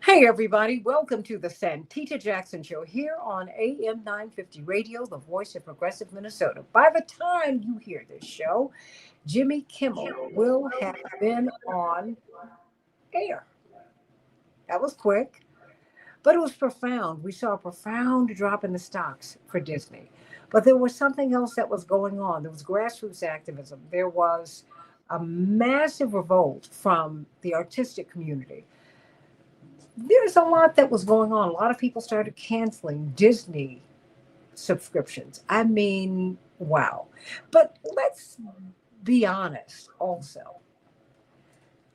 Hey, everybody. Welcome to the Santita Jackson Show here on AM 950 Radio, the voice of progressive Minnesota. By the time you hear this show, Jimmy Kimmel will have been on air. That was quick, but it was profound. We saw a profound drop in the stocks for Disney. But there was something else that was going on. There was grassroots activism, there was a massive revolt from the artistic community. There's a lot that was going on. A lot of people started canceling Disney subscriptions. I mean, wow. But let's be honest also.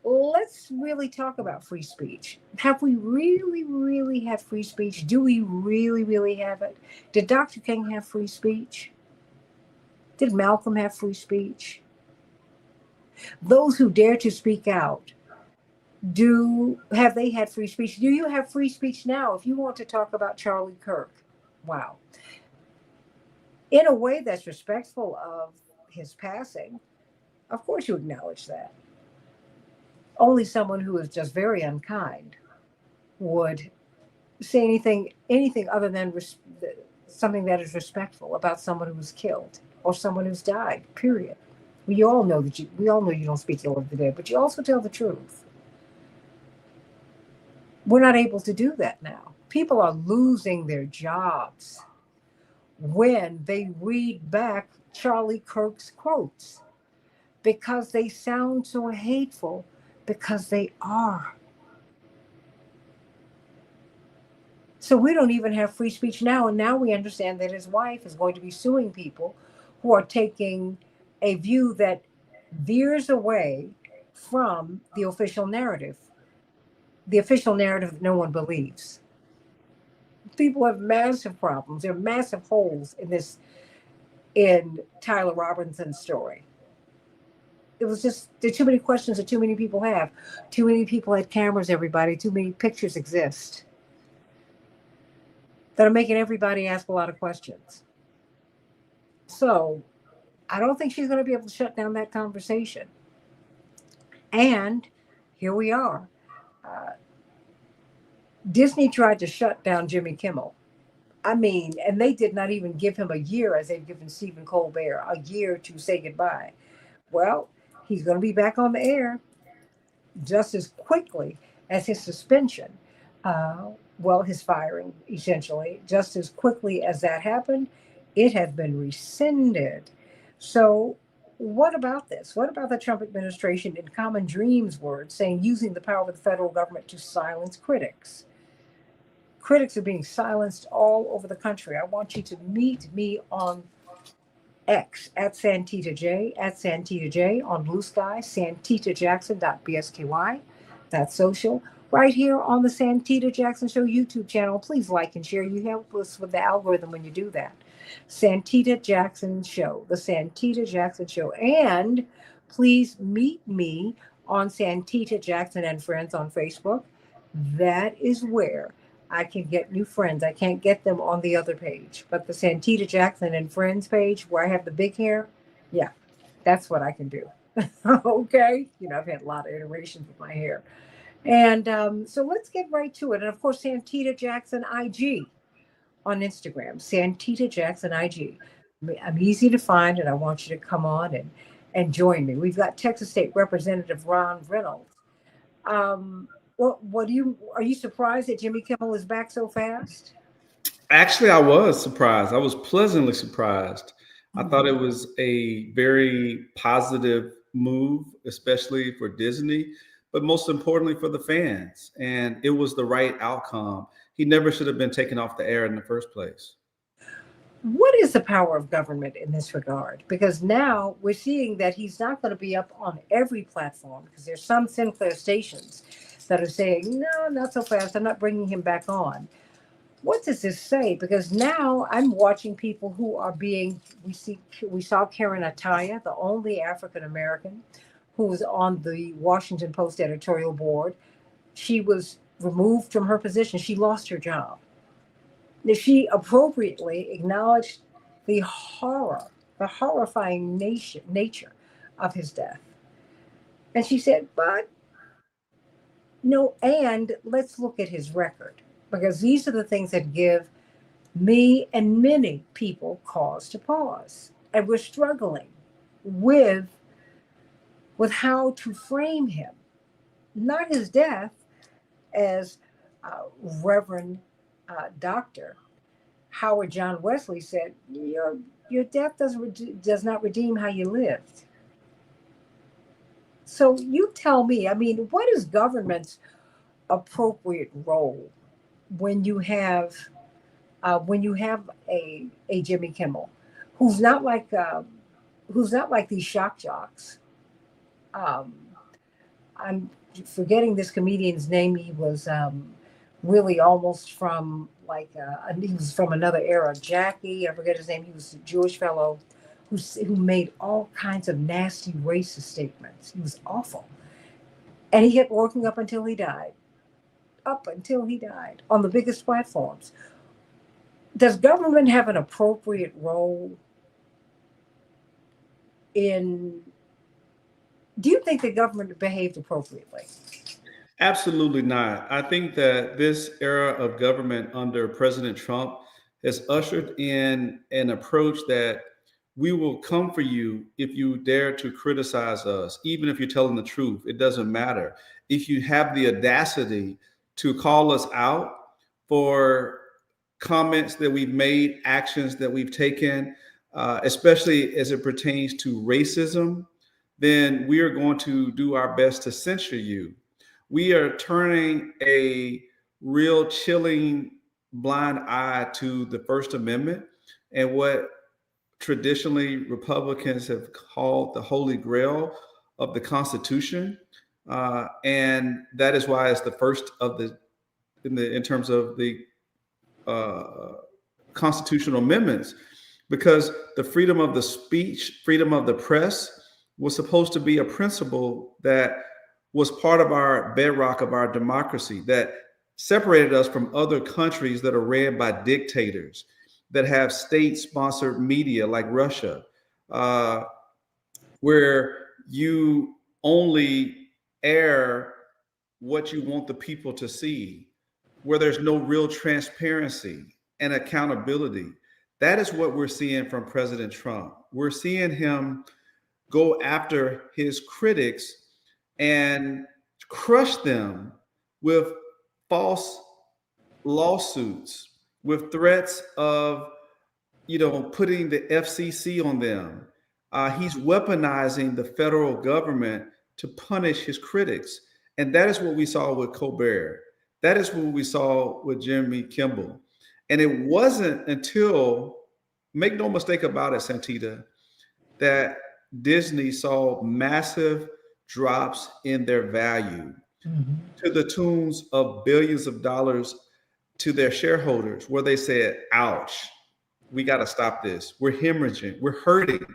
Let's really talk about free speech. Have we really had free speech? Do we really have it? Did Dr. King have free speech? Did Malcolm have free speech? Those who dare to speak out, do have they had free speech? Do you have free speech now if you want to talk about Charlie Kirk? Wow. In a way that's respectful of his passing, of course you acknowledge that. Only someone who is just very unkind would say anything other than something that is respectful about someone who was killed or someone who's died. Period. We all know you don't speak ill of the dead, but you also tell the truth. We're not able to do that now. People are losing their jobs when they read back Charlie Kirk's quotes because they sound so hateful, because they are. So we don't even have free speech now. And now we understand that his wife is going to be suing people who are taking a view that veers away from the official narrative that no one believes. People have massive problems. There are massive holes in Tyler Robinson's story. It was just there are too many questions that too many people have. Too many people had cameras, everybody. Too many pictures exist that are making everybody ask a lot of questions. So I don't think she's going to be able to shut down that conversation. And here we are. Uh, Disney tried to shut down Jimmy Kimmel. I mean, and they did not even give him a year as they've given Stephen Colbert a year to say goodbye. Well, he's going to be back on the air just as quickly as his suspension. Uh, his firing, essentially, just as quickly as that happened, it has been rescinded. So, what about this? What about the Trump administration, in Common Dreams' words, saying using the power of the federal government to silence critics? Critics are being silenced all over the country. I want you to meet me on X at Santita J, at Santita J, on Blue Sky, santitajackson.bsky. That's social. Right here on the Santita Jackson Show YouTube channel. Please like and share. You help us with the algorithm when you do that. Santita Jackson Show, the Santita Jackson Show. And please meet me on Santita Jackson and Friends on Facebook. That is where I can get new friends. I can't get them on the other page. But the Santita Jackson and Friends page where I have the big hair, yeah, that's what I can do. Okay. I've had a lot of iterations with my hair. And so let's get right to it. And of course, Santita Jackson IG on Instagram, Santita Jackson IG. I'm easy to find, and I want you to come on and join me. We've got Texas State Representative Ron Reynolds. What do you are you surprised that Jimmy Kimmel is back so fast? Actually, I was surprised. I was pleasantly surprised. I thought it Mhm. was a very positive move, especially for Disney, but most importantly for the fans. And it was the right outcome. He never should have been taken off the air in the first place. What is the power of government in this regard? Because now we're seeing that he's not going to be up on every platform because there's some Sinclair stations that are saying, no, not so fast. I'm not bringing him back on. What does this say? Because now I'm watching people who are being, we saw Karen Ataya, the only African American who was on the Washington Post editorial board. She was removed from her position. She lost her job. She appropriately acknowledged the horror, the horrifying nature of his death. And she said, but No, and let's look at his record, because these are the things that give me and many people cause to pause. And we're struggling with how to frame him, not his death, as Reverend Doctor Howard John Wesley said, your death does not redeem how you lived. So you tell me, I mean, what is government's appropriate role when you have a Jimmy Kimmel who's not like these shock jocks. Um, I'm forgetting this comedian's name. He was really almost from he was from another era. Jackie, I forget his name. He was a Jewish fellow who made all kinds of nasty racist statements. He was awful, and he kept working up until he died. Up until he died on the biggest platforms. Does government have an appropriate role in? Do you think the government behaved appropriately? Absolutely not. I think that this era of government under President Trump has ushered in an approach that we will come for you if you dare to criticize us, even if you're telling the truth. It doesn't matter. If you have the audacity to call us out for comments that we've made, actions that we've taken, especially as it pertains to racism, then we are going to do our best to censure you. We are turning a real chilling blind eye to the First Amendment and what traditionally Republicans have called the Holy Grail of the Constitution. And that is why it's the first of in terms of the uh, constitutional amendments, because the freedom of the speech, freedom of the press was supposed to be a principle that was part of our bedrock of our democracy, that separated us from other countries that are ran by dictators, that have state-sponsored media like Russia, uh, where you only air what you want the people to see, where there's no real transparency and accountability. That is what we're seeing from President Trump. We're seeing him go after his critics and crush them with false lawsuits, with threats of, putting the FCC on them. He's weaponizing the federal government to punish his critics. And that is what we saw with Colbert. That is what we saw with Jimmy Kimmel. And it wasn't until, make no mistake about it, Santita, that Disney saw massive drops in their value to the tunes of billions of dollars to their shareholders, where they said, ouch, we got to stop this. We're hemorrhaging. We're hurting.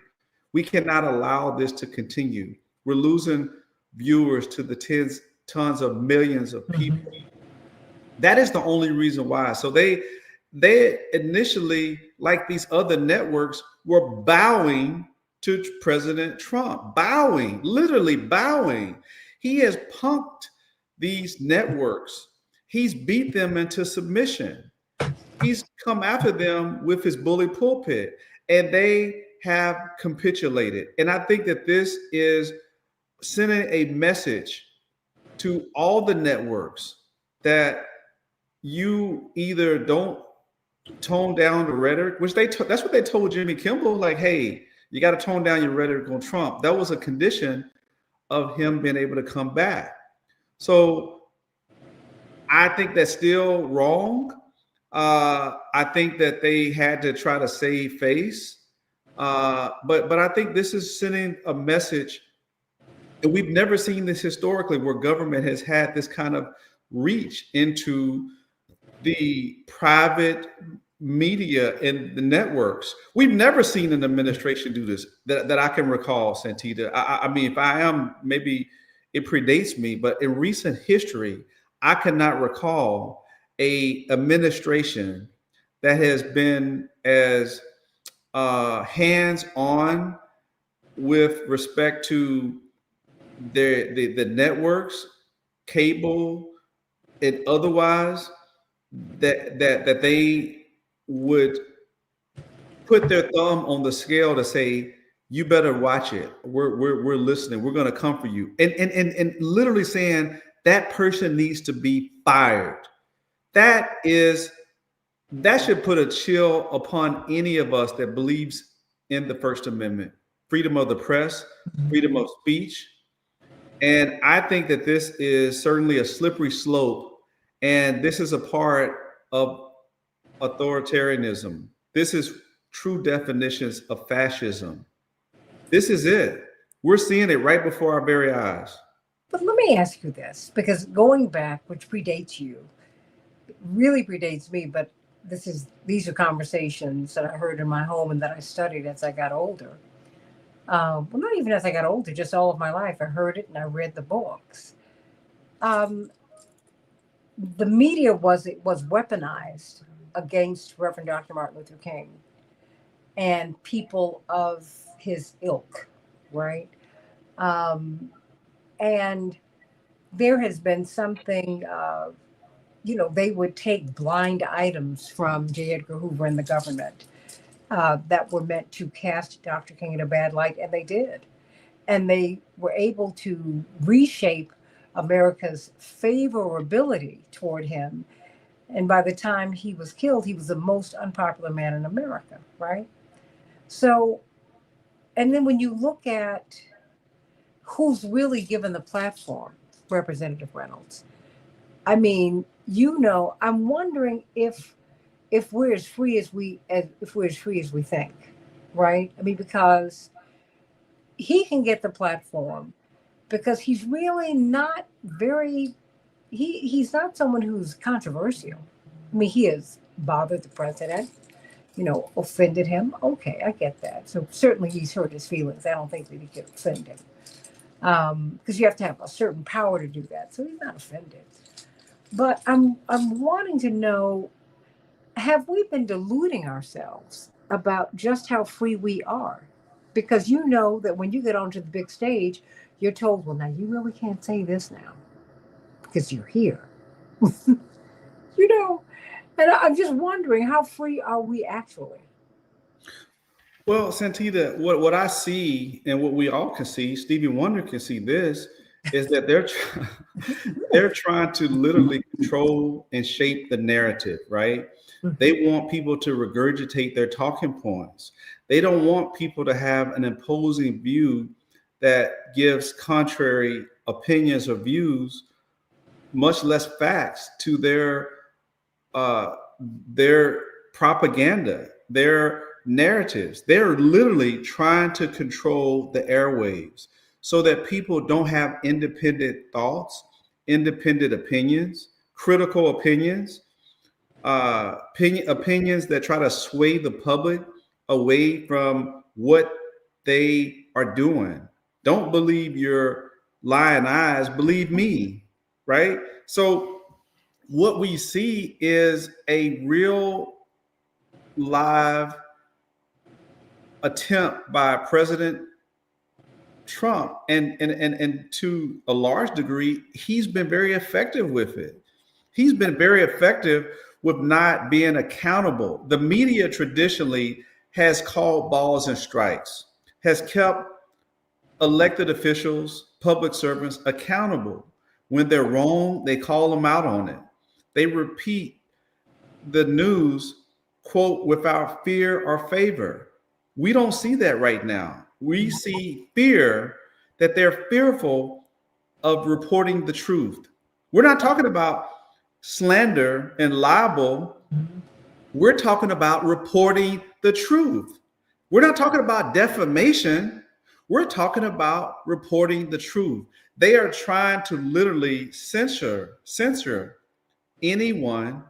We cannot allow this to continue. We're losing viewers to the tons of millions of people. That is the only reason why. So they initially, like these other networks, were bowing to President Trump, bowing, literally bowing. He has punked these networks. He's beat them into submission. He's come after them with his bully pulpit, and they have capitulated. And I think that this is sending a message to all the networks that you either don't tone down the rhetoric, which that's what they told Jimmy Kimmel, like, hey, you got to tone down your rhetoric on Trump. That was a condition of him being able to come back. So I think that's still wrong. I think that they had to try to save face. But I think this is sending a message, and we've never seen this historically, where government has had this kind of reach into the private media and the networks. We've never seen an administration do this that I can recall, Santita. I mean, if I am, maybe it predates me, but in recent history, I cannot recall a administration that has been as hands-on with respect to the networks cable and otherwise, that they would put their thumb on the scale to say, you better watch it. We're listening. We're going to come for you. And literally saying that person needs to be fired. That should put a chill upon any of us that believes in the First Amendment, freedom of the press, freedom of speech. And I think that this is certainly a slippery slope. And this is a part of authoritarianism. This is true definitions of fascism. This is it. We're seeing it right before our very eyes. But let me ask you this, because going back, which predates you, really predates me, but these are conversations that I heard in my home and that I studied as I got older. Well, not even as I got older, just all of my life. I heard it and I read the books. Um, the media was weaponized against Reverend Dr. Martin Luther King and people of his ilk, right? And there has been something, they would take blind items from J. Edgar Hoover and the government that were meant to cast Dr. King in a bad light, and they did. And they were able to reshape America's favorability toward him. And by the time he was killed, he was the most unpopular man in America, right? So, and then when you look at who's really given the platform, Representative Reynolds, I mean, I'm wondering if we're as free as we think, right? I mean, because he can get the platform because he's really not he's not someone who's controversial. I mean, he has bothered the president, offended him. Okay, I get that. So certainly he's hurt his feelings. I don't think that he could offend him because you have to have a certain power to do that. So he's not offended. But I'm wanting to know, have we been deluding ourselves about just how free we are? Because you know that when you get onto the big stage, you're told, well, now you really can't say this now because you're here. And I'm just wondering, how free are we actually? Well, Santita, what I see and what we all can see, Stevie Wonder can see this, is that they're trying to literally control and shape the narrative, right? They want people to regurgitate their talking points. They don't want people to have an imposing view that gives contrary opinions or views, much less facts, to their propaganda, their narratives. They're literally trying to control the airwaves so that people don't have independent thoughts, independent opinions, critical opinions, opinions that try to sway the public away from what they are doing. Don't believe your lying eyes, believe me, right? So what we see is a real live attempt by President Trump, and to a large degree, he's been very effective with it. He's been very effective with not being accountable. The media traditionally has called balls and strikes, has kept elected officials, public servants accountable. When they're wrong, they call them out on it. They repeat the news, quote, without fear or favor. We don't see that right now. We see fear, that they're fearful of reporting the truth. We're not talking about slander and libel. We're talking about reporting the truth. We're not talking about defamation. We're talking about reporting the truth. They are trying to literally censor anyone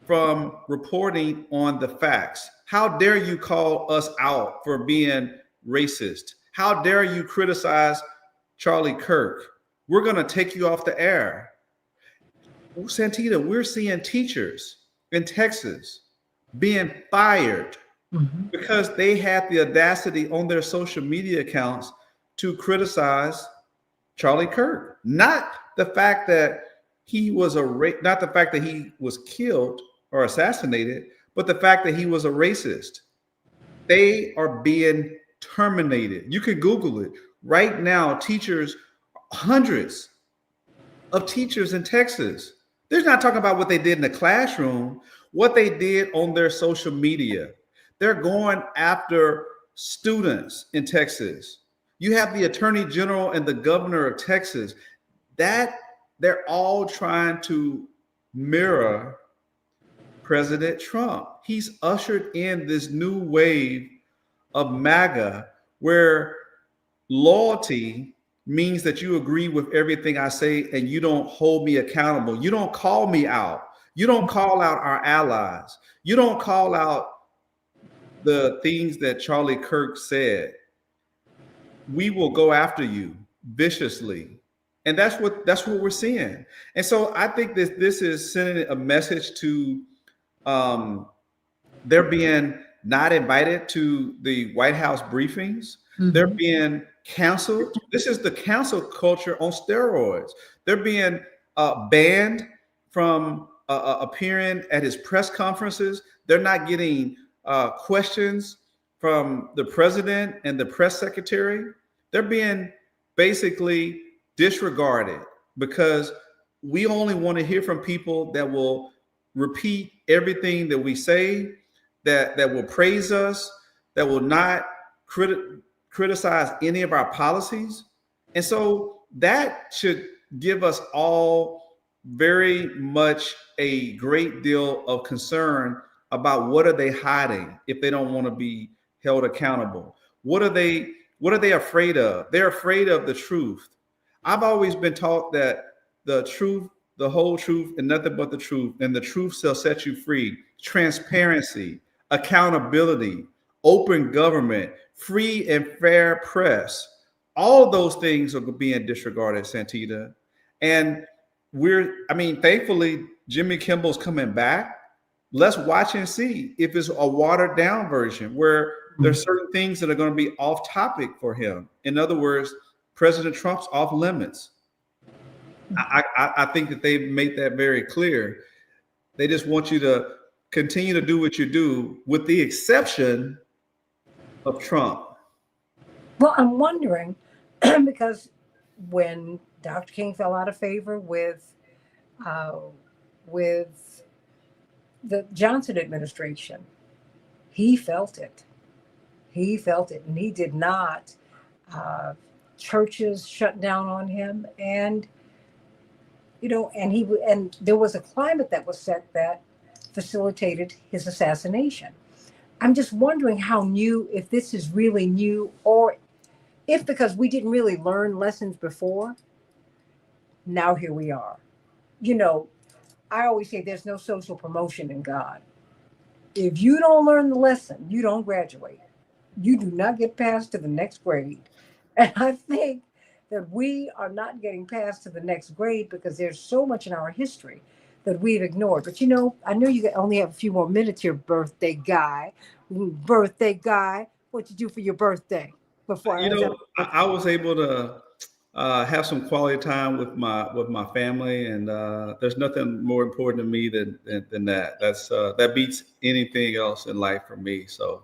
from reporting on the facts. How dare you call us out for being racist? How dare you criticize Charlie Kirk? We're going to take you off the air. Santita, we're seeing teachers in Texas being fired because they had the audacity on their social media accounts to criticize Charlie Kirk, not the fact that he was not the fact that he was killed or assassinated, but the fact that he was a racist. They are being terminated. You can Google it right now. Teachers, hundreds of teachers in Texas. They're not talking about what they did in the classroom, what they did on their social media. They're going after students in Texas. You have the attorney general and the governor of Texas. That they're all trying to mirror President Trump. He's ushered in this new wave of MAGA where loyalty means that you agree with everything I say and you don't hold me accountable. You don't call me out. You don't call out our allies. You don't call out the things that Charlie Kirk said. We will go after you viciously. And that's what we're seeing. And so I think that this is sending a message to they're being not invited to the White House briefings. Mm-hmm. They're being canceled. This is the cancel culture on steroids. They're being banned from appearing at his press conferences. They're not getting questions from the president and the press secretary. They're being basically disregarded because we only want to hear from people that will repeat everything that we say, that will praise us, that will not criticize any of our policies. And so that should give us all very much a great deal of concern about what are they hiding if they don't want to be held accountable. What are they afraid of? They're afraid of the truth. I've always been taught that the truth, the whole truth, and nothing but the truth, and the truth shall set you free. Transparency, accountability, open government, free and fair press. All of those things are being disregarded, Santita. And thankfully, Jimmy Kimmel's coming back. Let's watch and see if it's a watered down version where there's certain things that are going to be off topic for him. In other words, President Trump's off limits. I think that they've made that very clear. They just want you to continue to do what you do, with the exception of Trump. Well, I'm wondering, because when Dr. King fell out of favor with the Johnson administration, he felt it. He felt it, and he did not. Churches shut down on him, and and there was a climate that was set that facilitated his assassination. I'm just wondering if this is really new, or if because we didn't really learn lessons before, now here we are. I always say there's no social promotion in God. If you don't learn the lesson, you don't graduate. You do not get passed to the next grade. And I think that we are not getting passed to the next grade because there's so much in our history that we've ignored. But I know you only have a few more minutes here, birthday guy. Birthday guy, what you do for your birthday? I was able to have some quality time with my family, and there's nothing more important to me than that. That beats anything else in life for me. So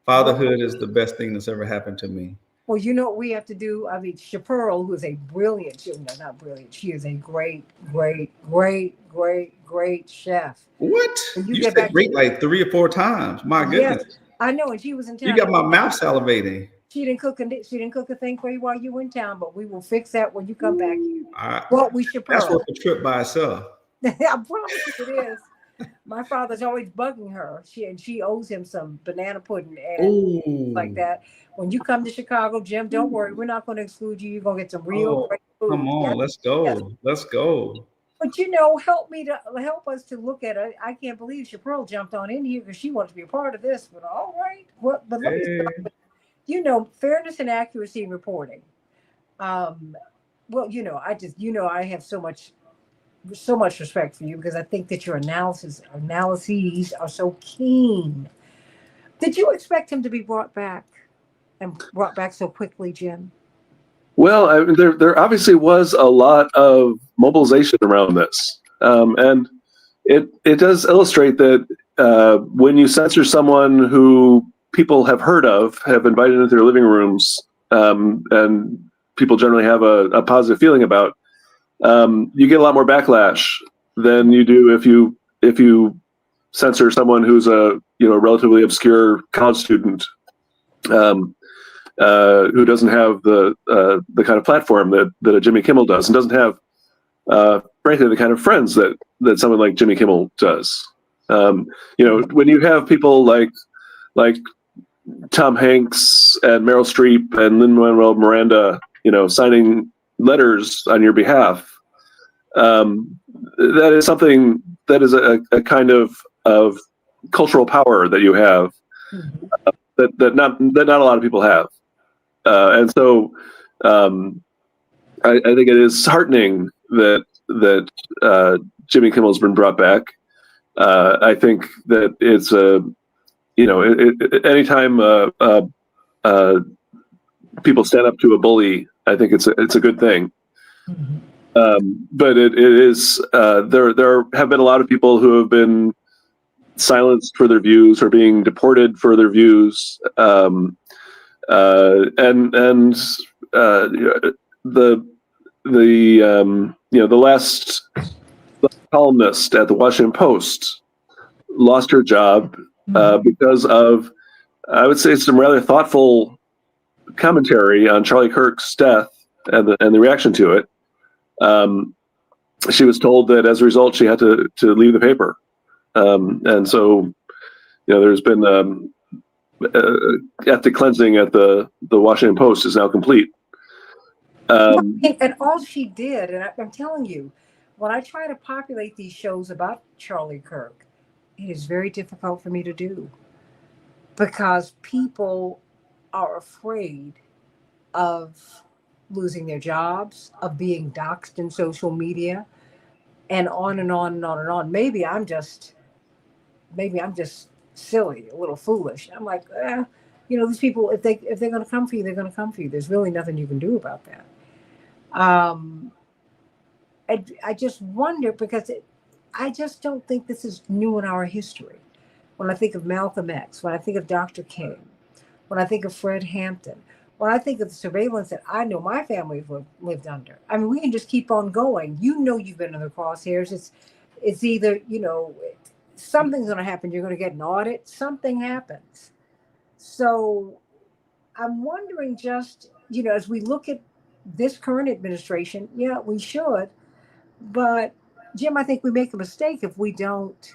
fatherhood is the best thing that's ever happened to me. Well, you know what we have to do? Chaparral, who is a brilliant, not brilliant, she is a great, great, great, great, great chef. What? You said great like 3 or 4 times. My goodness. Yes, I know, and she was in town. You got my mouth salivating. She didn't cook a thing for you while you were in town, but we will fix that when you come back. We should. That's worth the trip by itself. I promise you it is. My father's always bugging her. She owes him some banana pudding and like that. When you come to Chicago, Jim, don't worry, we're not going to exclude you. You're going to get some real great food. Come on, let's go. Yes. Let's go. But help us to look at it. I can't believe Chaparral jumped on in here because she wants to be a part of this. But all right, but let me start with, fairness and accuracy in reporting. I have so much respect for you because I think that your analyses are so keen. Did you expect him to be brought back so quickly, Jim? Well, I mean, there obviously was a lot of mobilization around this, and it does illustrate that when you censor someone who people have heard of, have invited into their living rooms, and people generally have a positive feeling about, you get a lot more backlash than you do if you censor someone who's a relatively obscure college student. Who doesn't have the kind of platform that a Jimmy Kimmel does, and doesn't have, frankly, the kind of friends that someone like Jimmy Kimmel does. When you have people like Tom Hanks and Meryl Streep and Lin-Manuel Miranda, signing letters on your behalf, that is something that is a kind of cultural power that you have, that not a lot of people have. And so I think it is heartening that Jimmy Kimmel's been brought back. I think that it's anytime people stand up to a bully, I think it's a good thing. But it is there have been a lot of people who have been silenced for their views or being deported for their views. The last columnist at the Washington Post lost her job because of, I would say, some rather thoughtful commentary on Charlie Kirk's death and the reaction to it. She was told that as a result she had to leave the paper, and so there's been ethnic cleansing at the Washington Post is now complete. And all she did, and I'm telling you, when I try to populate these shows about Charlie Kirk, it is very difficult for me to do because people are afraid of losing their jobs, of being doxxed in social media, and on and on and on and on. Maybe I'm just silly, a little foolish. I'm like, these people, if they're going to come for you, they're going to come for you. There's really nothing you can do about that. I just wonder because I just don't think this is new in our history. When I think of Malcolm X, when I think of Dr. King, when I think of Fred Hampton, when I think of the surveillance that I know my family lived under. I mean, we can just keep on going. You've been in the crosshairs. It's either, something's going to happen. You're going to get an audit. Something happens. So I'm wondering just, as we look at this current administration, yeah, we should. But Jim, I think we make a mistake if we don't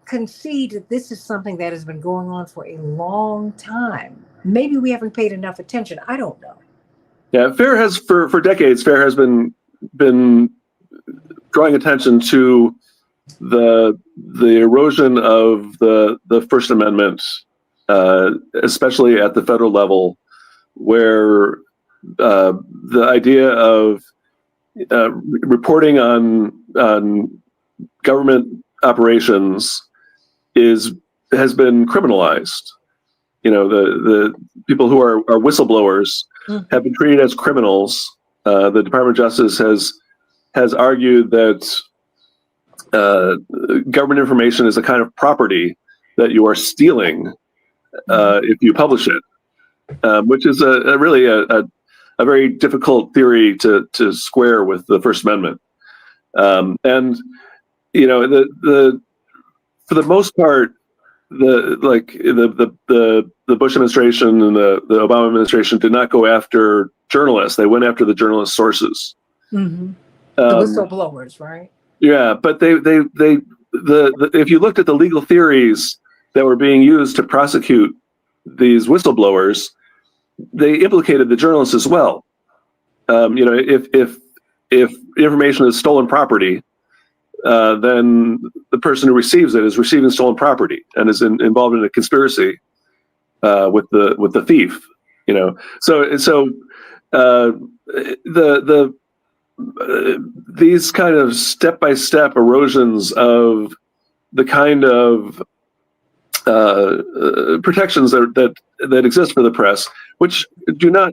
concede that this is something that has been going on for a long time. Maybe we haven't paid enough attention. I don't know. Yeah, FAIR has for decades. FAIR has been drawing attention to the erosion of the First Amendment, especially at the federal level, where the idea of reporting on government operations has been criminalized. The people who are whistleblowers have been treated as criminals. The Department of Justice has argued that government information is a kind of property that you are stealing if you publish it, which is really a very difficult theory to square with the First Amendment. And for the most part, the Bush administration and the Obama administration did not go after journalists. They went after the journalist sources. The whistleblowers, right? Yeah, but if you looked at the legal theories that were being used to prosecute these whistleblowers, they implicated the journalists as well. If information is stolen property, then the person who receives it is receiving stolen property and is involved in a conspiracy with the thief. These kind of step-by-step erosions of the kind of protections that exist for the press, which do not,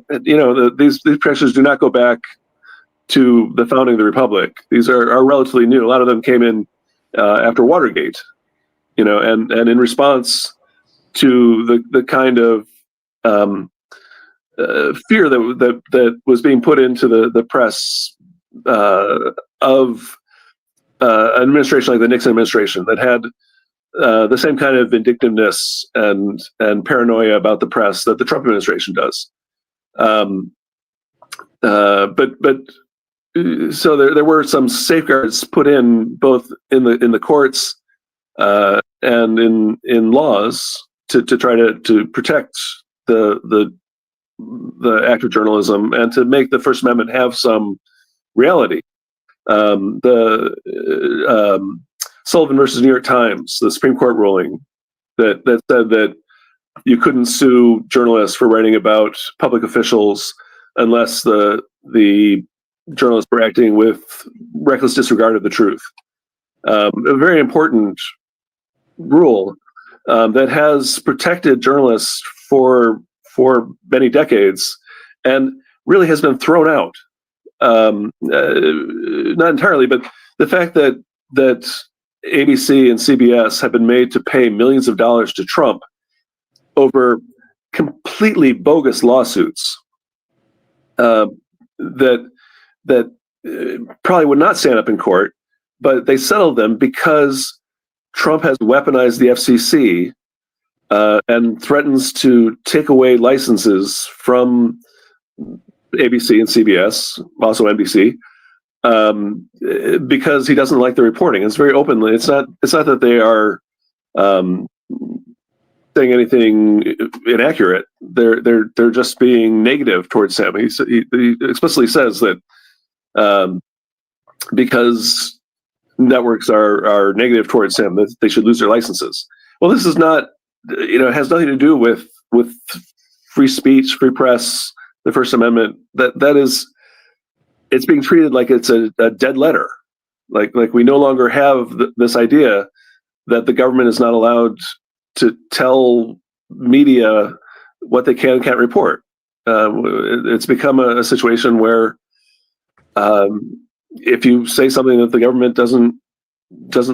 these protections do not go back to the founding of the republic. These are relatively new. A lot of them came in after Watergate, and in response to the kind of fear that was being put into the press of an administration like the Nixon administration that had the same kind of vindictiveness and paranoia about the press that the Trump administration does. But so there were some safeguards put in both in the courts and in laws to try to protect the act of journalism and to make the First Amendment have some reality. The Sullivan versus New York Times, the Supreme Court ruling that said that you couldn't sue journalists for writing about public officials unless the journalists were acting with reckless disregard of the truth. A very important rule that has protected journalists for many decades and really has been thrown out. Not entirely, but the fact that ABC and CBS have been made to pay millions of dollars to Trump over completely bogus lawsuits that probably would not stand up in court, but they settled them because Trump has weaponized the FCC and threatens to take away licenses from ABC and CBS, also NBC, because he doesn't like the reporting. It's very openly. It's not that they are saying anything inaccurate. They're just being negative towards him. He explicitly says that because networks are negative towards him, that they should lose their licenses. Well, this is not. It has nothing to do with free speech, free press, the First Amendment. That is, it's being treated like it's a dead letter. Like we no longer have this idea that the government is not allowed to tell media what they can and can't report. It's become a situation where if you say something that the government doesn't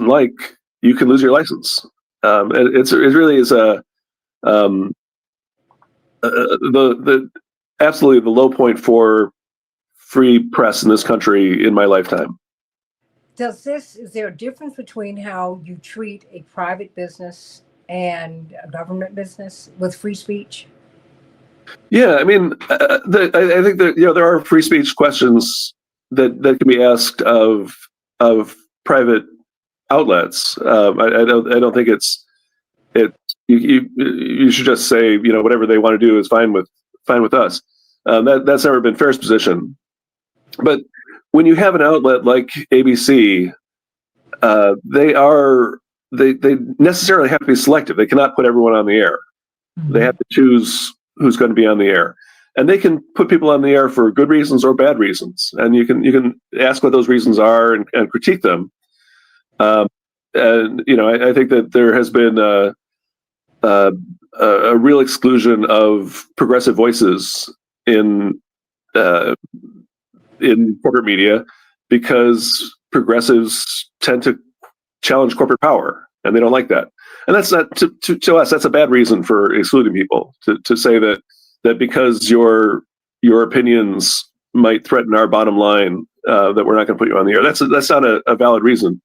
like, you can lose your license. It really is the absolutely the low point for free press in this country in my lifetime. Is there a difference between how you treat a private business and a government business with free speech? Yeah, I mean, I think that there are free speech questions that can be asked of private outlets. I don't think you should just say whatever they want to do is fine with us. That's never been Fair's position. But when you have an outlet like ABC, they necessarily have to be selective. They cannot put everyone on the air. Mm-hmm. They have to choose who's going to be on the air, and they can put people on the air for good reasons or bad reasons. And you can ask what those reasons are and critique them. And I think that there has been a real exclusion of progressive voices in corporate media because progressives tend to challenge corporate power, and they don't like that. And that's not to us. That's a bad reason for excluding people to say that because your opinions might threaten our bottom line, that we're not going to put you on the air. That's not a valid reason.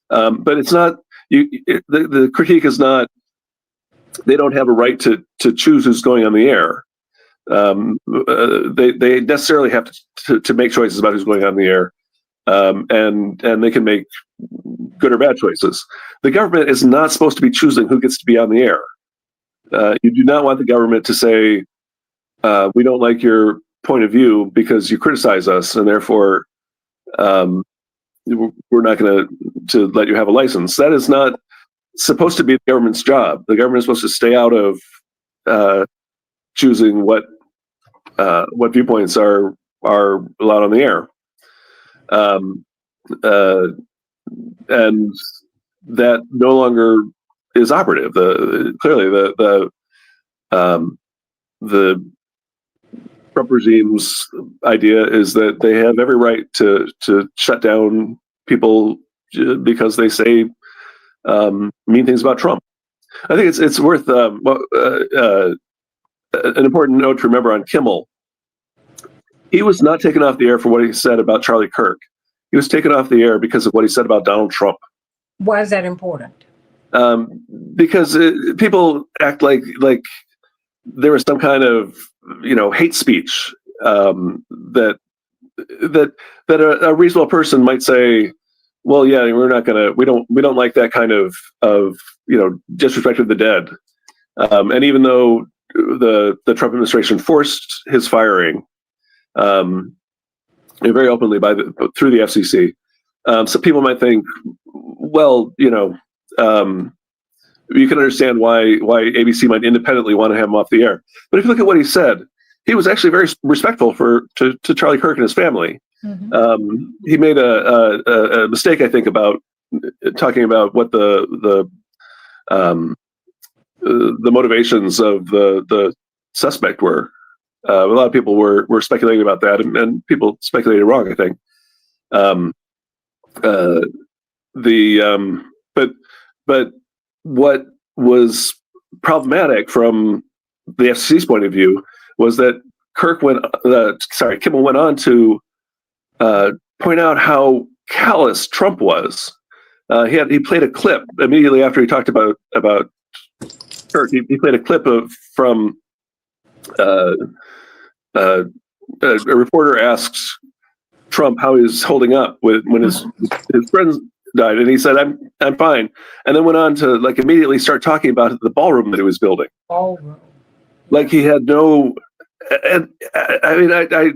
But it's not. The critique is not. They don't have a right to choose who's going on the air. They necessarily have to make choices about who's going on the air, and they can make good or bad choices. The government is not supposed to be choosing who gets to be on the air. You do not want the government to say, we don't like your point of view because you criticize us, and therefore we're not going to let you have a license. That is not supposed to be the government's job. The government is supposed to stay out of choosing what viewpoints are allowed on the air. And that no longer is operative. Clearly the Trump regime's idea is that they have every right to shut down people because they say mean things about Trump. I think it's worth an important note to remember on Kimmel. He was not taken off the air for what he said about Charlie Kirk. He was taken off the air because of what he said about Donald Trump. Why is that important? Because people act like there was some kind of hate speech that a reasonable person might say, well, yeah, we don't like that kind of disrespect of the dead. And even though the Trump administration forced his firing very openly through the FCC, so people might think, well, you can understand why ABC might independently want to have him off the air. But if you look at what he said, he was actually very respectful to Charlie Kirk and his family. Mm-hmm. He made a mistake, I think, about talking about what the motivations of the suspect were. A lot of people were speculating about that, and people speculated wrong, I think. But what was problematic from the FCC's point of view was that Kimmel went on to point out how callous Trump was. He played a clip immediately after he talked about Kirk. He played a clip from a reporter asks Trump how he's holding up when his friends died, and he said, I'm fine, and then went on to immediately start talking about the ballroom that he was building. Ballroom. Like he had no. And I mean, I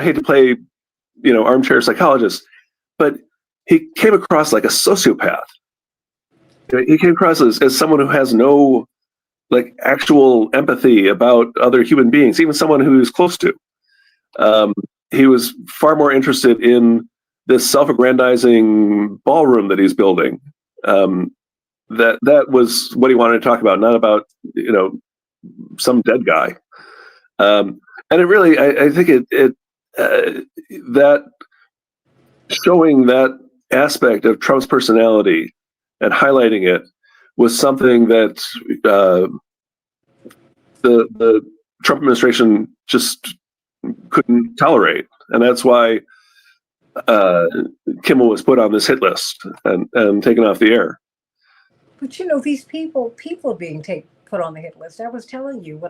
hate to play armchair psychologist, but he came across like a sociopath. He came across as someone who has no actual empathy about other human beings, even someone who he's close to. He was far more interested in this self-aggrandizing ballroom that he's building. That was what he wanted to talk about, not about some dead guy. And it really, I think that showing that aspect of Trump's personality and highlighting it was something that the Trump administration just couldn't tolerate, and that's why Kimmel was put on this hit list and taken off the air. But these people are being put on the hit list. I was telling you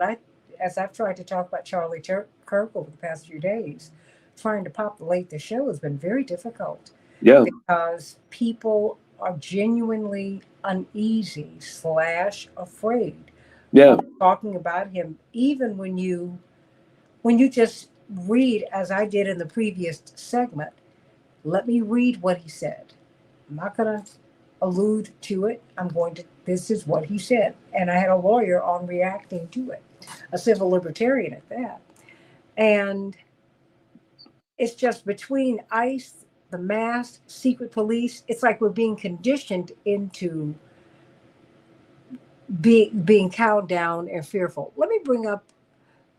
as I've tried to talk about Charlie Kirk over the past few days, trying to populate the show has been very difficult. Yeah, because people are genuinely uneasy / afraid. Yeah, of talking about him, even when you just read, as I did in the previous segment. Let me read what he said. I'm not going to allude to it. This is what he said. And I had a lawyer on reacting to it, a civil libertarian at that. And it's just between ICE, the mask, secret police, it's like we're being conditioned into being cowed down and fearful. Let me bring up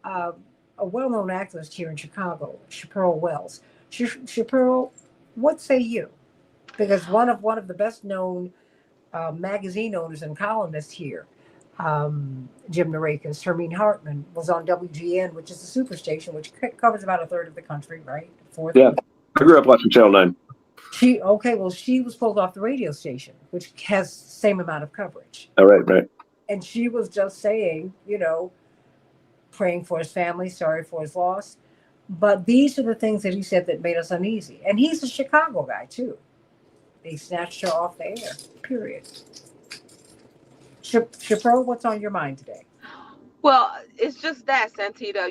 a well-known activist here in Chicago, Chaparral Wells. Chaparral, what say you? Because one of the best-known magazine owners and columnists here, Jim Narakis, Hermine Hartman, was on WGN, which is a superstation, which covers about a third of the country, right? Yeah, I grew up watching Channel 9. She was pulled off the radio station, which has the same amount of coverage. Oh, right. And she was just saying, praying for his family, sorry for his loss. But these are the things that he said that made us uneasy. And he's a Chicago guy, too. They snatched her off the air, period. Chapeau, what's on your mind today? Well, it's just that, Santita.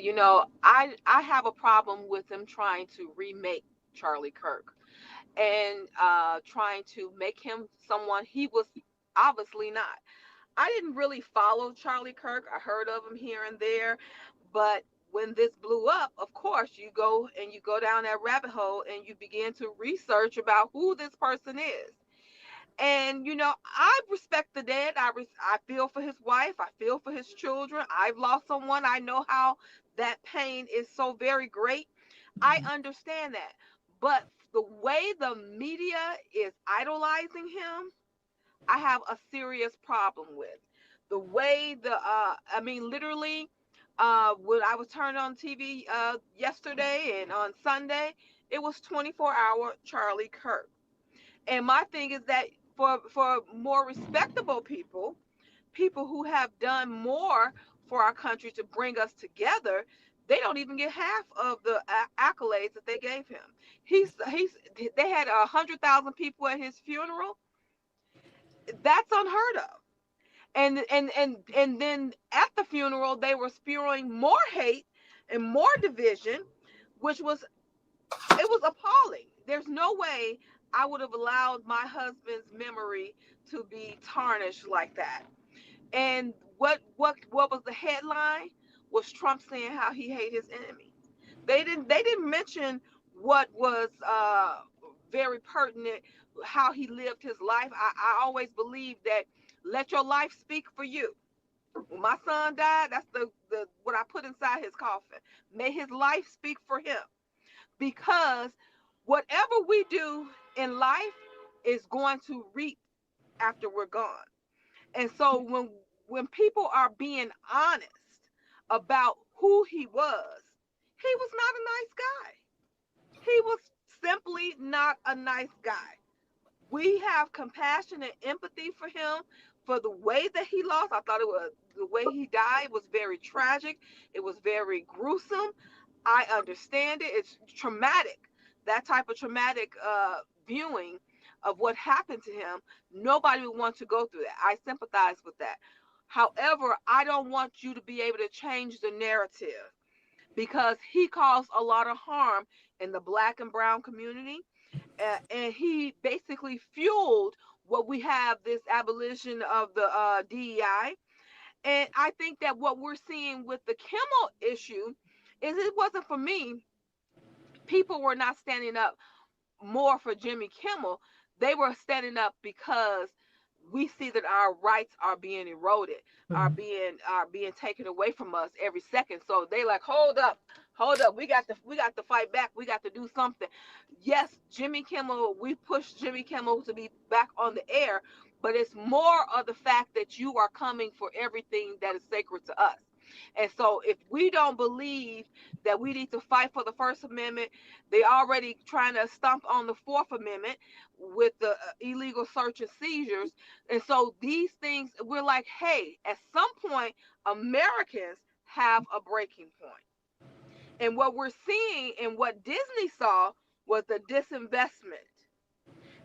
I have a problem with them trying to remake Charlie Kirk and trying to make him someone he was obviously not. I didn't really follow Charlie Kirk. I heard of him here and there, but when this blew up, of course, you go down that rabbit hole and you begin to research about who this person is. And, you know, I respect the dead. I feel for his wife. I feel for his children. I've lost someone. I know how that pain is so very great. I understand that. But the way the media is idolizing him, I have a serious problem with. The way I mean, literally, when I was turned on TV yesterday and on Sunday, it was 24-hour Charlie Kirk. And my thing is that for more respectable people, people who have done more for our country to bring us together, they don't even get half of the accolades that they gave him. He's they had 100,000 people at his funeral. That's unheard of. And then at the funeral they were spewing more hate and more division, which was, it was appalling. There's no way I would have allowed my husband's memory to be tarnished like that. And what was the headline? Was Trump saying how he hated his enemies. They didn't mention what was very pertinent, how he lived his life. I always believe that let your life speak for you. When my son died, that's the what I put inside his coffin. May his life speak for him, because whatever we do in life is going to reap after we're gone. And so when people are being honest about who he was not a nice guy. He was simply not a nice guy. We have compassion and empathy for him for the way that he lost. I thought it was the way he died was very tragic. It was very gruesome. I understand it. It's traumatic. That type of traumatic viewing of what happened to him, nobody would want to go through that. I sympathize with that. However, I don't want you to be able to change the narrative, because he caused a lot of harm in the Black and brown community. And he basically fueled what we have, this abolition of the DEI. And I think that what we're seeing with the Kimmel issue is, it wasn't for me. People were not standing up more for Jimmy Kimmel. They were standing up because we see that our rights are being eroded, are being taken away from us every second. So they like, hold up, we got to fight back. We got to do something. Yes, Jimmy Kimmel, we pushed Jimmy Kimmel to be back on the air, but it's more of the fact that you are coming for everything that is sacred to us. And so if we don't believe that we need to fight for the First Amendment, they already trying to stomp on the Fourth Amendment with the illegal search and seizures. And so these things, we're like, hey, at some point, Americans have a breaking point. And what we're seeing and what Disney saw was the disinvestment.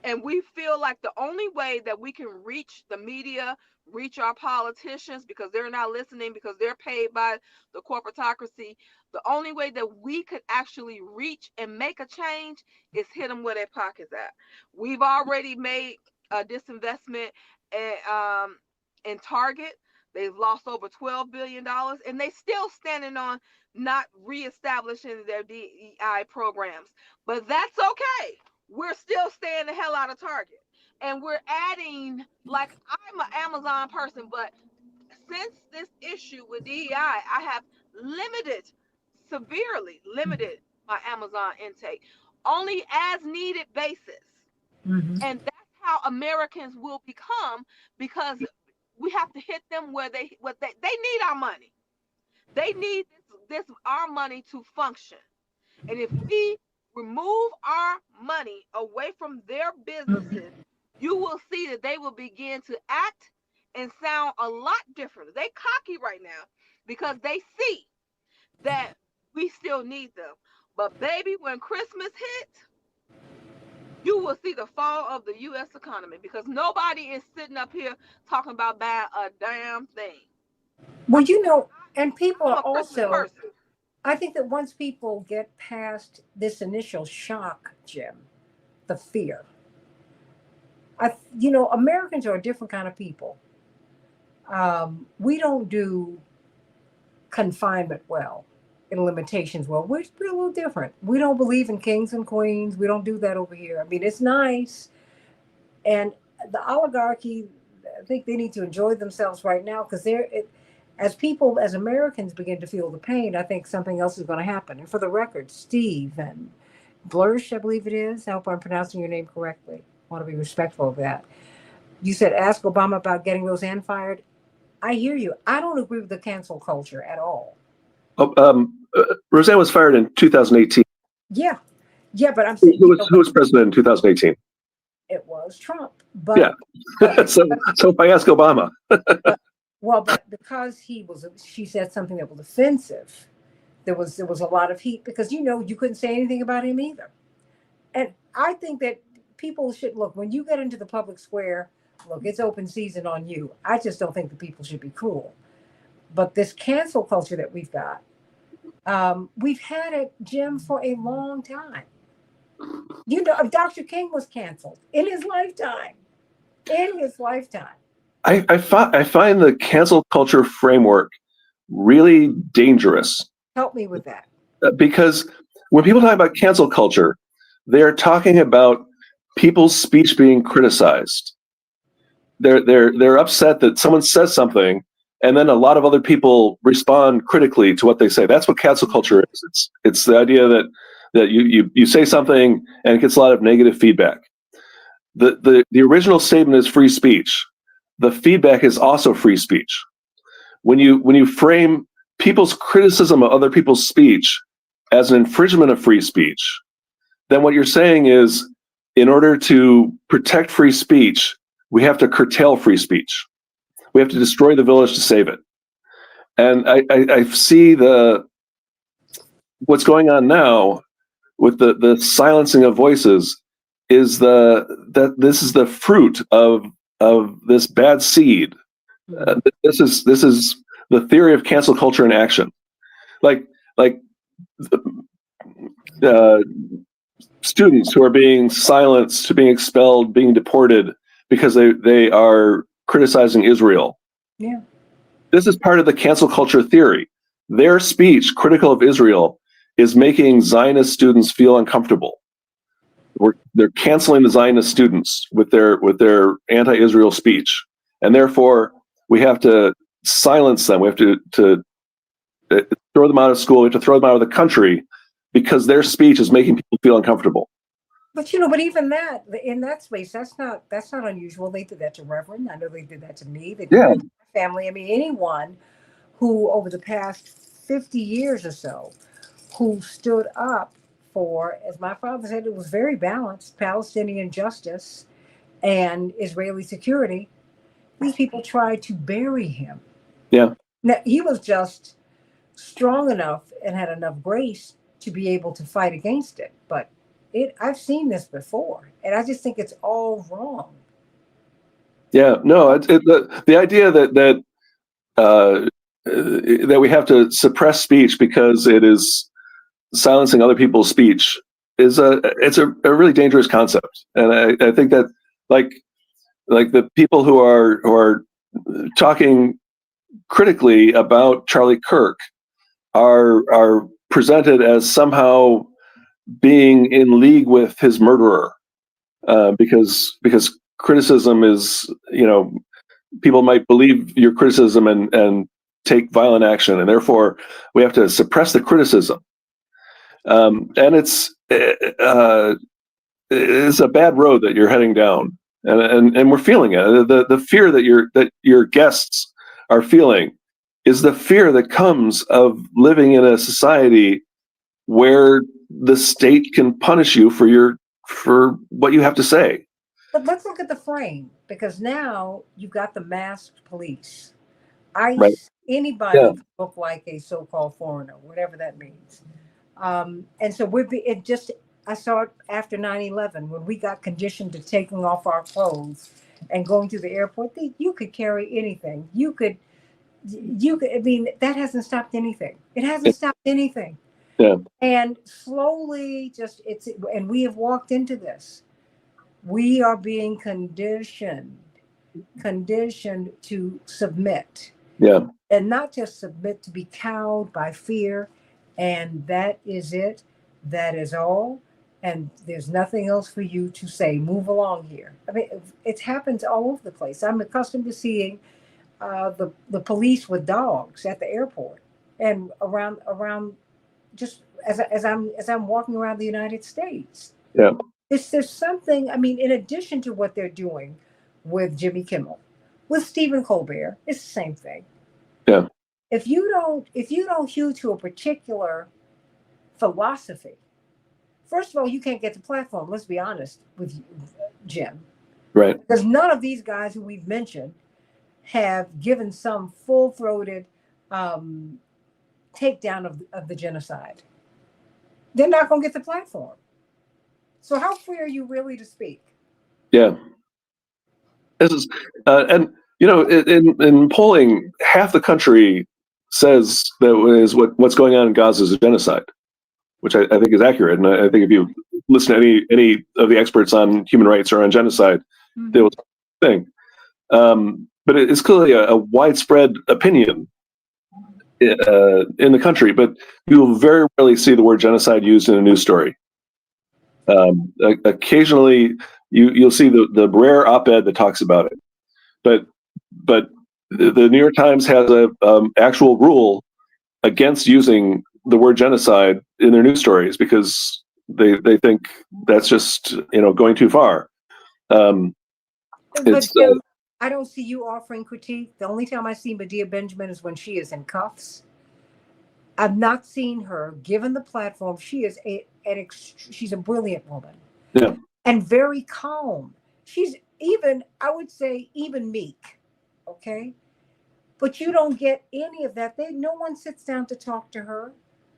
And we feel like the only way that we can reach the media, reach our politicians, because they're not listening, because they're paid by the corporatocracy, the only way that we could actually reach and make a change is hit them where their pockets at. We've already made a disinvestment in Target. They've lost over $12 billion, and they still standing on not reestablishing their DEI programs. But that's okay. We're still staying the hell out of Target. And we're adding, like, I'm an Amazon person, but since this issue with DEI, I have severely limited my Amazon intake, only as needed basis. And that's how Americans will become, because we have to hit them where they need our money. They need this our money to function. And if we remove our money away from their businesses, you will see that they will begin to act and sound a lot different. They cocky right now because they see that we still need them. But baby, when Christmas hits, you will see the fall of the U.S. economy, because nobody is sitting up here talking about buying a damn thing. Well, you know, and people I'm are a Christmas also, person. I think that once people get past this initial shock, Jim, the fear, Americans are a different kind of people. We don't do confinement well, and limitations well. We're a little different. We don't believe in kings and queens. We don't do that over here. I mean, it's nice. And the oligarchy, I think they need to enjoy themselves right now because as people, as Americans begin to feel the pain, I think something else is going to happen. And for the record, Steve and Blursh, I believe it is. I hope I'm pronouncing your name correctly. I want to be respectful of that. You said ask Obama about getting Roseanne fired. I hear you. I don't agree with the cancel culture at all. Oh, Roseanne was fired in 2018. Yeah, yeah, but I'm saying Who was president in 2018? it was Trump. But Yeah. so if I ask Obama, but because she said something that was offensive. There was a lot of heat because you couldn't say anything about him either. And I think that people should look when you get into the public square. Look, it's open season on you. I just don't think the people should be cruel. But this cancel culture that we've had it, Jim, for a long time. Dr. King was canceled in his lifetime. In his lifetime. I find the cancel culture framework really dangerous. Help me with that. Because when people talk about cancel culture, they're talking about people's speech being criticized. They're upset that someone says something, and then a lot of other people respond critically to what they say. That's what cancel culture is. It's the idea that you say something and it gets a lot of negative feedback. The original statement is free speech. The feedback is also free speech. When you frame people's criticism of other people's speech as an infringement of free speech, then what you're saying is, in order to protect free speech, we have to curtail free speech. We have to destroy the village to save it. And I see what's going on now with the silencing of voices is that this is the fruit of this bad seed. This is the theory of cancel culture in action. Like students who are being silenced, being expelled, being deported because they are criticizing Israel. Yeah. This is part of the cancel culture theory. Their speech critical of Israel is making Zionist students feel uncomfortable. They're canceling the Zionist students with their anti-Israel speech, and therefore we have to silence them. We have to throw them out of school. We have to throw them out of the country because their speech is making people feel uncomfortable. But but even that in that space, that's not unusual. They did that to Reverend. I know they did that to me. They did that to my family. I mean, anyone who over the past 50 years or so who stood up for, as my father said, it was very balanced, Palestinian justice and Israeli security. These people tried to bury him. Yeah. Now, he was just strong enough and had enough grace to be able to fight against it. But I've seen this before, and I just think it's all wrong. Yeah, no, the idea that we have to suppress speech because it is silencing other people's speech is a really dangerous concept, and I think that like the people who are talking critically about Charlie Kirk are presented as somehow being in league with his murderer, because criticism is, people might believe your criticism and take violent action, and therefore we have to suppress the criticism. And it's a bad road that you're heading down, and we're feeling it. The fear that your guests are feeling is the fear that comes of living in a society where the state can punish you for what you have to say. But let's look at the frame, because now you've got the masked police. ICE, Right. Anybody can look like a so-called foreigner, whatever that means. And so I saw it after 9/11 when we got conditioned to taking off our clothes and going through the airport. You could carry anything. You could, I mean, that hasn't stopped anything. It hasn't stopped anything. Yeah. And slowly and we have walked into this. We are being conditioned to submit. Yeah. And not just submit, to be cowed by fear. And that is it. That is all. and there's nothing else for you to say. Move along here. I mean, it happens all over the place. I'm accustomed to seeing the police with dogs at the airport and around just as I'm walking around the United States. Yeah. There's something. I mean, in addition to what they're doing with Jimmy Kimmel, with Stephen Colbert, it's the same thing. Yeah. If you don't hew to a particular philosophy, first of all, you can't get the platform. Let's be honest with you, Jim, Right. because none of these guys who we've mentioned have given some full-throated um, takedown of the genocide. They're not going to get the platform. So how free are you really to speak? Yeah. This is, and in polling, half the country says that is what's going on in Gaza is a genocide, which I think is accurate. And I think if you listen to any of the experts on human rights or on genocide, they will think. But it's clearly a widespread opinion in the country. But you will very rarely see the word genocide used in a news story. Occasionally, you'll see the rare op-ed that talks about it. But the New York Times has a actual rule against using the word genocide in their news stories because they think that's just going too far. But Jim, I don't see you offering critique. The only time I see Medea Benjamin is when she is in cuffs. I've not seen her given the platform. She is she's a brilliant woman. Yeah. And very calm. She's even, I would say, even meek. Okay. But you don't get any of that. No one sits down to talk to her.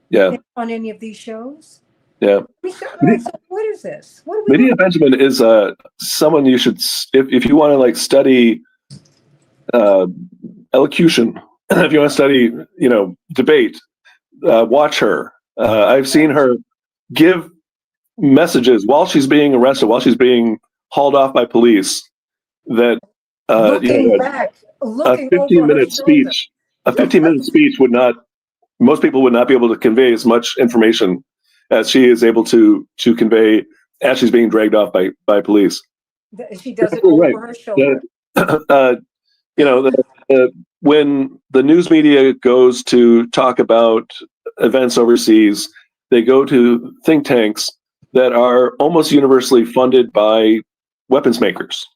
Yeah. On any of these shows. Yeah. So what is this? What are we Medea Benjamin is someone you should, if you want to study elocution, if you want to study, debate, watch her. I've seen her give messages while she's being arrested, while she's being hauled off by police. That looking back, looking a 15-minute speech, would not. Most people would not be able to convey as much information as she is able to convey as she's being dragged off by police. She does it over her shoulder. When the news media goes to talk about events overseas, they go to think tanks that are almost universally funded by weapons makers.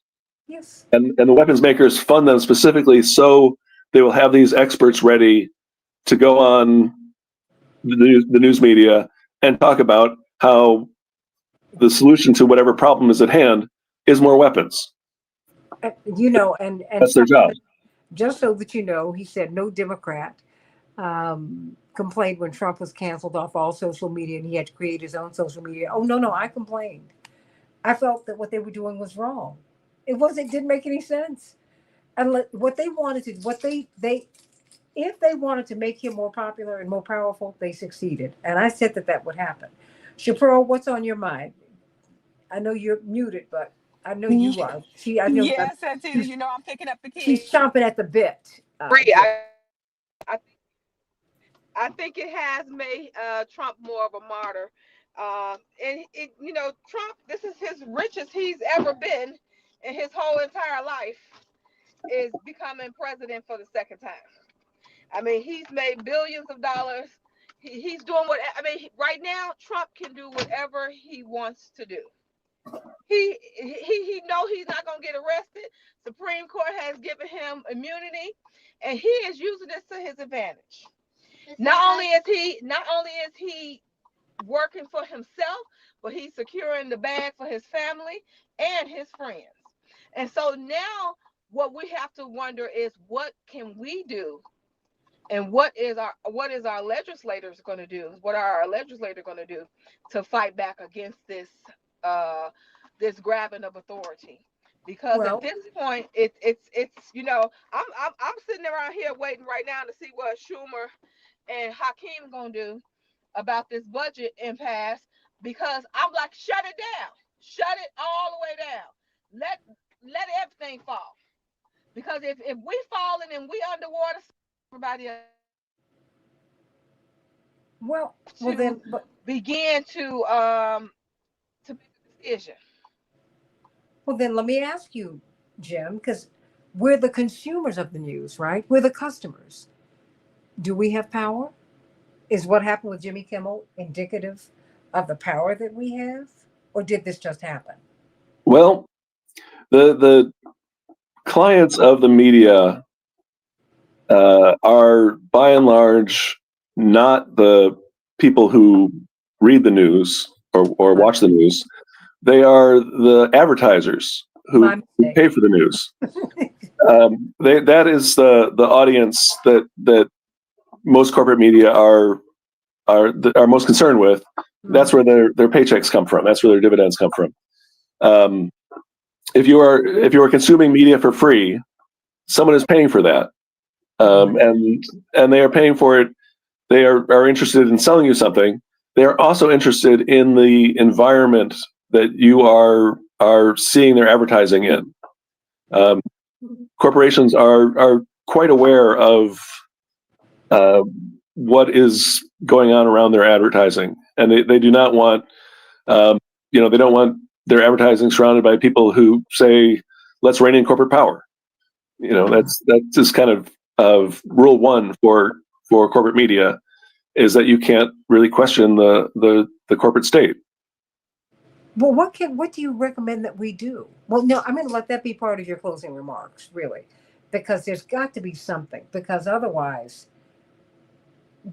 Yes. And the weapons makers fund them specifically so they will have these experts ready to go on the news media and talk about how the solution to whatever problem is at hand is more weapons. And that's their job. Just so that you know, he said no Democrat complained when Trump was canceled off all social media and he had to create his own social media. Oh, no, I complained. I felt that what they were doing was wrong. It didn't make any sense. And what they wanted to, if they wanted to make him more popular and more powerful, they succeeded. And I said that would happen. Shapiro, what's on your mind? I know you're muted, but I know you are. Yes, Santita, I'm picking up the kids. She's chomping at the bit. I think it has made Trump more of a martyr. And Trump, this is his richest he's ever been in his whole entire life, is becoming president for the second time. I mean, he's made billions of dollars. He's doing right now, Trump can do whatever he wants to do. He knows he's not going to get arrested. Supreme Court has given him immunity, and he is using this to his advantage. Not only is he working for himself, but he's securing the bag for his family and his friends. And so now what we have to wonder is, what can we do? And what is our legislators going to do? What are our legislators going to do to fight back against this this grabbing of authority? Because at this point, it's I'm sitting around here waiting right now to see what Schumer and Hakeem gonna do about this budget impasse, because I'm like, shut it down, shut it all the way down, let everything fall, because if we falling and we underwater, everybody else then begin to Is you? Well, then let me ask you, Jim, because we're the consumers of the news, right? We're the customers. Do we have power? Is what happened with Jimmy Kimmel indicative of the power that we have? Or did this just happen? Well, the clients of the media are by and large not the people who read the news or watch the news. They are the advertisers who pay for the news. That is the audience that most corporate media are most concerned with. That's where their paychecks come from. That's where their dividends come from. If you are consuming media for free, someone is paying for that, and they are paying for it. They are interested in selling you something. They are also interested in the environment that you are seeing their advertising in. Corporations are quite aware of what is going on around their advertising, and they do not want they don't want their advertising surrounded by people who say, "Let's rein in corporate power." That's just kind of rule one for corporate media, is that you can't really question the corporate state. Well, what do you recommend that we do? Well, no, I'm going to let that be part of your closing remarks, really, because there's got to be something, because otherwise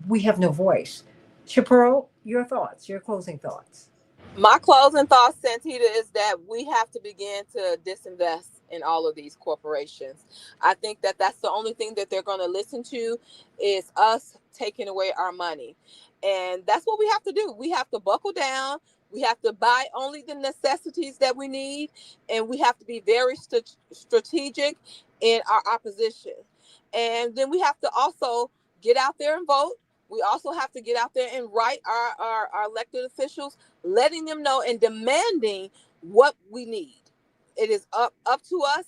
we have no voice. Chaparro, your thoughts, your closing thoughts. My closing thoughts, Santita, is that we have to begin to disinvest in all of these corporations. I think that that's the only thing that they're going to listen to, is us taking away our money. And that's what we have to do. We have to buckle down. We have to buy only the necessities that we need. And we have to be very strategic in our opposition. And then we have to also get out there and vote. We also have to get out there and write our elected officials, letting them know and demanding what we need. It is up to us.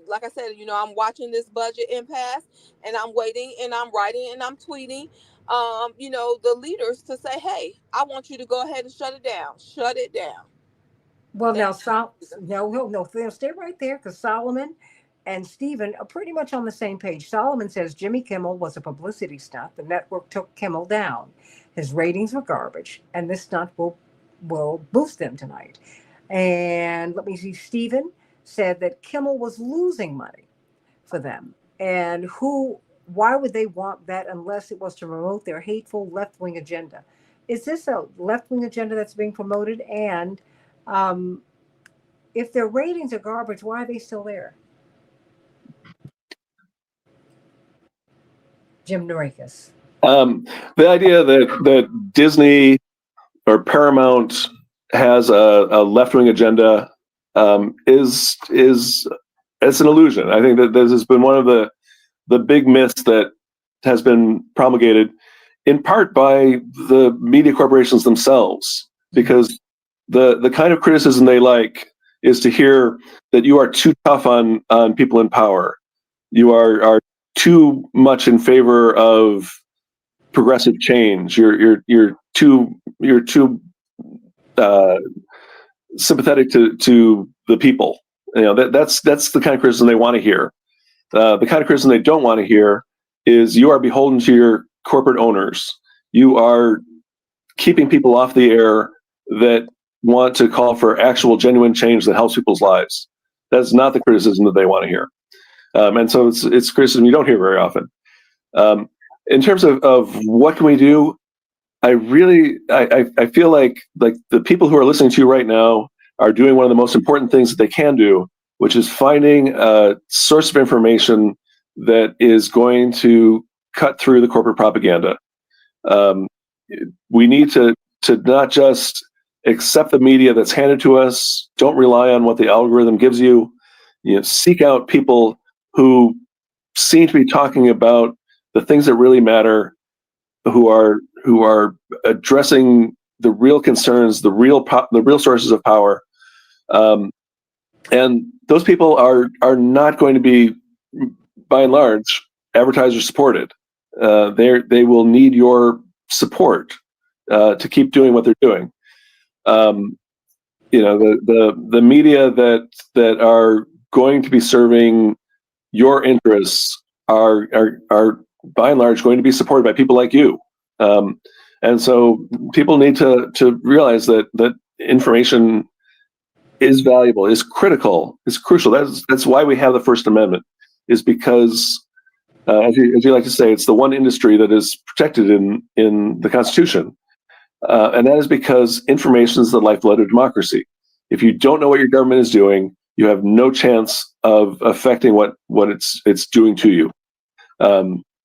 Like I said, I'm watching this budget impasse, and I'm waiting, and I'm writing, and I'm tweeting, the leaders to say, hey, I want you to go ahead and shut it down. Shut it down. Well, now, no, stay right there, because Solomon and Stephen are pretty much on the same page. Solomon says Jimmy Kimmel was a publicity stunt. The network took Kimmel down. His ratings were garbage, and this stunt will boost them tonight. And let me see, Stephen said that Kimmel was losing money for them. And why would they want that unless it was to promote their hateful left-wing agenda? Is this a left-wing agenda that's being promoted? And if their ratings are garbage, why are they still there? Jim Norikis. The idea that Disney or Paramount has a left-wing agenda is it's an illusion. I think that this has been one of the big myths that has been promulgated in part by the media corporations themselves, because the kind of criticism they like is to hear that you are too tough on people in power. You are too much in favor of progressive change. You're too sympathetic to the people. That's the kind of criticism they want to hear. The kind of criticism they don't want to hear is you are beholden to your corporate owners. You are keeping people off the air that want to call for actual, genuine change that helps people's lives. That's not the criticism that they want to hear. And so it's criticism you don't hear very often. In terms of what can we do, I feel like the people who are listening to you right now are doing one of the most important things that they can do, which is finding a source of information that is going to cut through the corporate propaganda. We need to not just accept the media that's handed to us. Don't rely on what the algorithm gives you. Seek out people who seem to be talking about the things that really matter, who are addressing the real concerns, the real sources of power, and those people are not going to be, by and large, advertiser supported. They will need your support to keep doing what they're doing. the media that are going to be serving your interests are by and large going to be supported by people like you. And so people need to realize that information is valuable, is critical, is crucial. That's why we have the First Amendment, is because as you like to say, it's the one industry that is protected in the Constitution. And that is because information is the lifeblood of democracy. If you don't know what your government is doing, you have no chance of affecting what it's doing to you.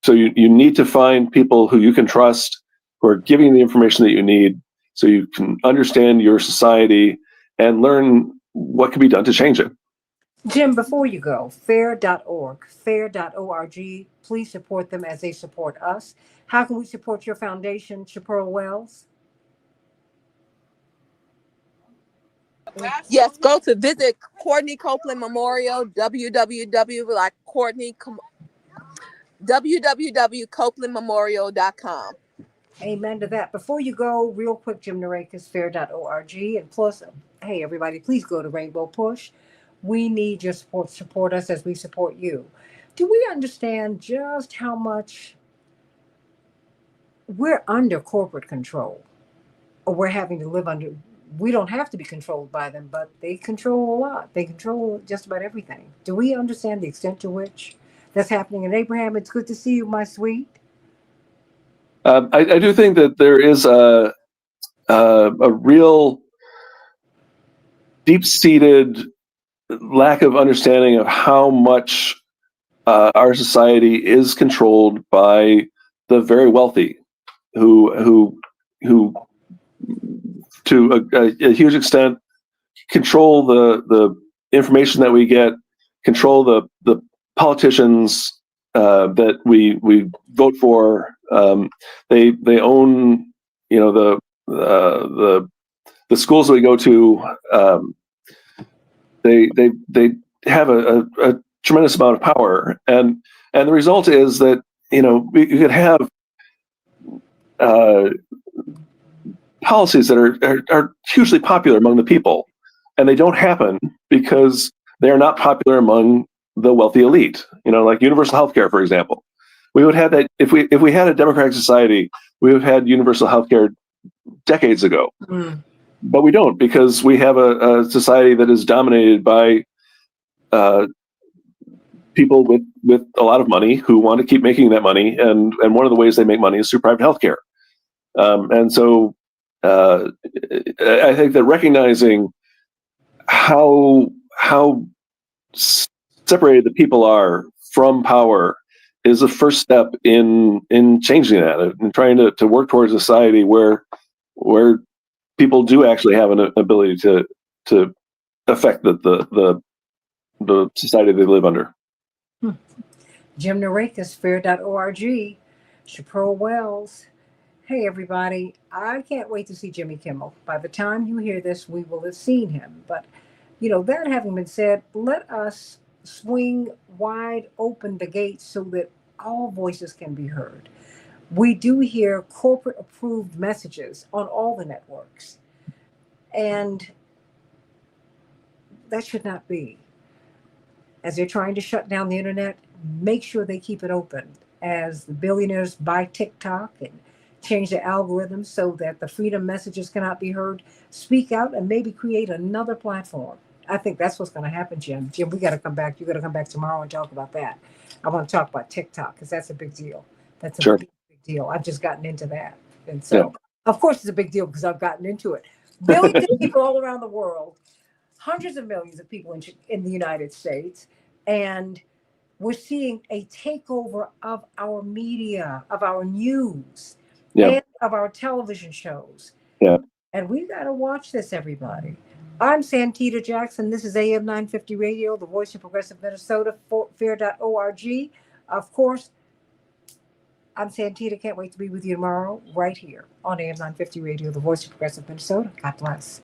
So you need to find people who you can trust, who are giving you the information that you need, so you can understand your society and learn what can be done to change it. Jim, before you go, fair.org, fair.org, please support them as they support us. How can we support your foundation, Chaparral Wells? Yes, go to visit Courtney Copeland Memorial, www.copelandmemorial.com. Amen to that. Before you go, real quick, Jim Narakis, fair.org. And plus, hey, everybody, please go to Rainbow Push. We need your support. Support us as we support you. Do we understand just how much we're under corporate control? Or we're having to live under, we don't have to be controlled by them, but they control a lot. They control just about everything. Do we understand the extent to which that's happening? And Abraham, it's good to see you, my sweet. I do think that there is a real deep-seated lack of understanding of how much our society is controlled by the very wealthy, who to a huge extent control the information that we get, control the politicians that we vote for. They own the schools that we go to. They have a tremendous amount of power, and the result is that you could have policies that are hugely popular among the people, and they don't happen because they are not popular among the wealthy elite. Like universal health care, for example. We would have that if we had a democratic society. We would have had universal health care decades ago. But we don't, because we have a society that is dominated by people with a lot of money who want to keep making that money, and one of the ways they make money is through private healthcare. And so I think that recognizing how separated the people are from power is the first step in changing that, and trying to work towards a society where people do actually have an ability to affect the society they live under. Jim Narakis, fair.org, Chaparral Wells. Hey, everybody. I can't wait to see Jimmy Kimmel. By the time you hear this, we will have seen him. But, that having been said, let us swing wide open the gates so that all voices can be heard. We do hear corporate approved messages on all the networks. And that should not be. As they're trying to shut down the internet, make sure they keep it open. As the billionaires buy TikTok and change the algorithms so that the freedom messages cannot be heard, speak out and maybe create another platform. I think that's what's going to happen, Jim. Jim, we got to come back. You got to come back tomorrow and talk about that. I want to talk about TikTok because that's a big deal. That's a big deal. I've just gotten into that. And so, Of course, it's a big deal because I've gotten into it. Billions of people all around the world, hundreds of millions of people in the United States, and we're seeing a takeover of our media, of our news, and of our television shows. And we've got to watch this, everybody. I'm Santita Jackson. This is AM 950 Radio, the voice of progressive Minnesota, fair.org. Of course, I'm Santita. Can't wait to be with you tomorrow right here on AM 950 Radio, the voice of progressive Minnesota. God bless.